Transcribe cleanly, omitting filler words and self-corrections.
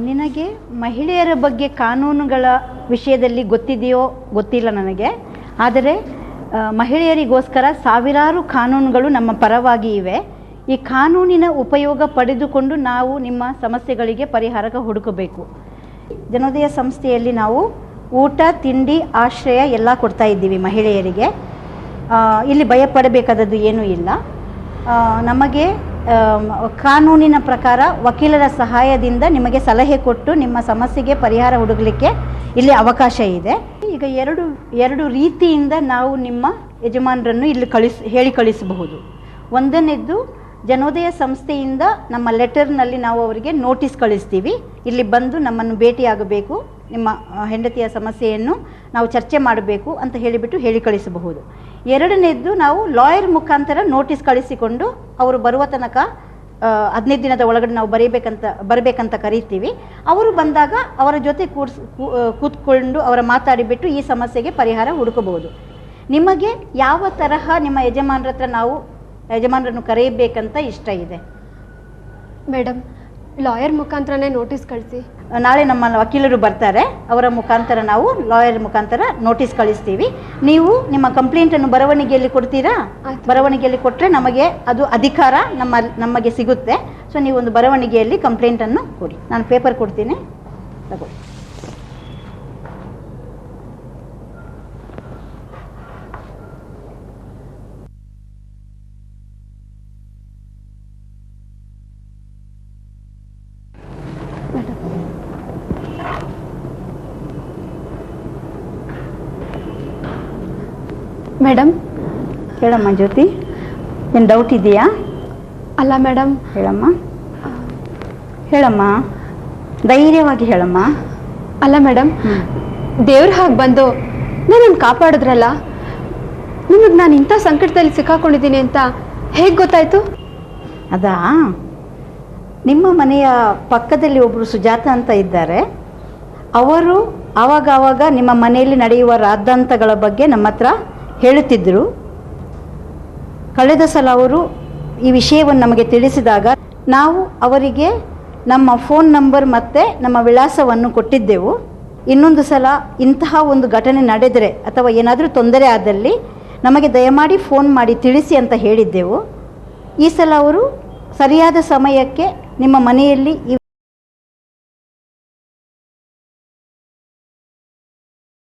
ನಿನಗೆ ಮಹಿಳೆಯರ ಬಗ್ಗೆ ಕಾನೂನುಗಳ ವಿಷಯದಲ್ಲಿ ಗೊತ್ತಿದೆಯೋ ಗೊತ್ತಿಲ್ಲ ನನಗೆ. ಆದರೆ ಮಹಿಳೆಯರಿಗೋಸ್ಕರ ಸಾವಿರಾರು ಕಾನೂನುಗಳು ನಮ್ಮ ಪರವಾಗಿ ಇವೆ. ಈ ಕಾನೂನಿನ ಉಪಯೋಗ ಪಡೆದುಕೊಂಡು ನಾವು ನಿಮ್ಮ ಸಮಸ್ಯೆಗಳಿಗೆ ಪರಿಹಾರ ಹುಡುಕಬೇಕು. ಜನೋದಯ ಸಂಸ್ಥೆಯಲ್ಲಿ ನಾವು ಊಟ, ತಿಂಡಿ, ಆಶ್ರಯ ಎಲ್ಲ ಕೊಡ್ತಾ ಇದ್ದೀವಿ ಮಹಿಳೆಯರಿಗೆ. ಇಲ್ಲಿ ಭಯಪಡಬೇಕಾದದ್ದು ಏನೂ ಇಲ್ಲ. ನಮಗೆ ಕಾನೂನಿನ ಪ್ರಕಾರ ವಕೀಲರ ಸಹಾಯದಿಂದ ನಿಮಗೆ ಸಲಹೆ ಕೊಟ್ಟು ನಿಮ್ಮ ಸಮಸ್ಯೆಗೆ ಪರಿಹಾರ ಹುಡುಗಲಿಕ್ಕೆ ಇಲ್ಲಿ ಅವಕಾಶ ಇದೆ. ಈಗ ಎರಡು ರೀತಿಯಿಂದ ನಾವು ನಿಮ್ಮ ಯಜಮಾನರನ್ನು ಇಲ್ಲಿ ಹೇಳಿ ಕಳಿಸಬಹುದು. ಒಂದನೇದ್ದು, ಜನೋದಯ ಸಂಸ್ಥೆಯಿಂದ ನಮ್ಮ ಲೆಟರ್ನಲ್ಲಿ ನಾವು ಅವರಿಗೆ ನೋಟಿಸ್ ಕಳಿಸ್ತೀವಿ, ಇಲ್ಲಿ ಬಂದು ನಮ್ಮನ್ನು ಭೇಟಿಯಾಗಬೇಕು, ನಿಮ್ಮ ಹೆಂಡತಿಯ ಸಮಸ್ಯೆಯನ್ನು ನಾವು ಚರ್ಚೆ ಮಾಡಬೇಕು ಅಂತ ಹೇಳಿಬಿಟ್ಟು ಹೇಳಿ ಕಳಿಸಬಹುದು. ಎರಡನೇದ್ದು, ನಾವು ಲಾಯರ್ ಮುಖಾಂತರ ನೋಟಿಸ್ ಕಳಿಸಿಕೊಂಡು ಅವರು ಬರುವ ತನಕ 15 ದಿನದ ಒಳಗಡೆ ನಾವು ಬರಬೇಕಂತ ಕರೀತೀವಿ. ಅವರು ಬಂದಾಗ ಅವರ ಜೊತೆ ಕೂತ್ಕೊಂಡು ಅವರ ಮಾತಾಡಿಬಿಟ್ಟು ಈ ಸಮಸ್ಯೆಗೆ ಪರಿಹಾರ ಹುಡುಕಬಹುದು. ನಿಮಗೆ ಯಾವ ತರಹ ನಿಮ್ಮ ಯಜಮಾನರ ಹತ್ರ ನಾವು ಯಜಮಾನರನ್ನು ಕರೆಯಬೇಕಂತ ಇಷ್ಟ ಇದೆ? ಮೇಡಮ್, ಲಾಯರ್ ಮುಖಾಂತರನೇ ನೋಟಿಸ್ ಕಳಿಸಿ. ನಾಳೆ ನಮ್ಮ ವಕೀಲರು ಬರ್ತಾರೆ, ಅವರ ಮುಖಾಂತರ ನಾವು ಲಾಯರ್ ಮುಖಾಂತರ ನೋಟಿಸ್ ಕಳಿಸ್ತೀವಿ. ನೀವು ನಿಮ್ಮ ಕಂಪ್ಲೇಂಟನ್ನು ಬರವಣಿಗೆಯಲ್ಲಿ ಕೊಡ್ತೀರಾ? ಬರವಣಿಗೆಯಲ್ಲಿ ಕೊಟ್ಟರೆ ನಮಗೆ ಅದು ಅಧಿಕಾರ ನಮಗೆ ಸಿಗುತ್ತೆ. ಸೊ ನೀವು ಒಂದು ಬರವಣಿಗೆಯಲ್ಲಿ ಕಂಪ್ಲೇಂಟನ್ನು ಕೊಡಿ. ನಾನು ಪೇಪರ್ ಕೊಡ್ತೀನಿ, ತಗೊಳ್ಳಿ. ಮೇಡಮ್, ಹೇಳಮ್ಮ ಜ್ಯೋತಿ, ಏನು ಡೌಟ್ ಇದೆಯಾ? ಅಲ್ಲ ಮೇಡಮ್. ಹೇಳಮ್ಮ, ಧೈರ್ಯವಾಗಿ ಹೇಳಮ್ಮ. ಅಲ್ಲ ಮೇಡಮ್, ದೇವ್ರ ಹಾಗೆ ಬಂದು ನನ್ನನ್ನು ಕಾಪಾಡಿದ್ರಲ್ಲ, ನಿಮಗೆ ನಾನು ಇಂಥ ಸಂಕಟದಲ್ಲಿ ಸಿಕ್ಕಾಕೊಂಡಿದ್ದೀನಿ ಅಂತ ಹೇಗೆ ಗೊತ್ತಾಯ್ತು? ಅದಾ, ನಿಮ್ಮ ಮನೆಯ ಪಕ್ಕದಲ್ಲಿ ಒಬ್ಬರು ಸುಜಾತ ಅಂತ ಇದ್ದಾರೆ. ಅವರು ಆವಾಗ ನಿಮ್ಮ ಮನೆಯಲ್ಲಿ ನಡೆಯುವ ರಾದ್ದಾಂತಗಳ ಬಗ್ಗೆ ನಮ್ಮ ಹತ್ರ ಹೇಳುತ್ತಿದ್ದರು. ಕಳೆದ ಸಲ ಅವರು ಈ ವಿಷಯವನ್ನು ನಮಗೆ ತಿಳಿಸಿದಾಗ ನಾವು ಅವರಿಗೆ ನಮ್ಮ ಫೋನ್ ನಂಬರ್ ಮತ್ತು ನಮ್ಮ ವಿಳಾಸವನ್ನು ಕೊಟ್ಟಿದ್ದೆವು. ಇನ್ನೊಂದು ಸಲ ಇಂತಹ ಒಂದು ಘಟನೆ ನಡೆದರೆ ಅಥವಾ ಏನಾದರೂ ತೊಂದರೆ ಆದಲ್ಲಿ ನಮಗೆ ದಯಮಾಡಿ ಫೋನ್ ಮಾಡಿ ತಿಳಿಸಿ ಅಂತ ಹೇಳಿದ್ದೆವು. ಈ ಸಲ ಅವರು ಸರಿಯಾದ ಸಮಯಕ್ಕೆ ನಿಮ್ಮ ಮನೆಯಲ್ಲಿ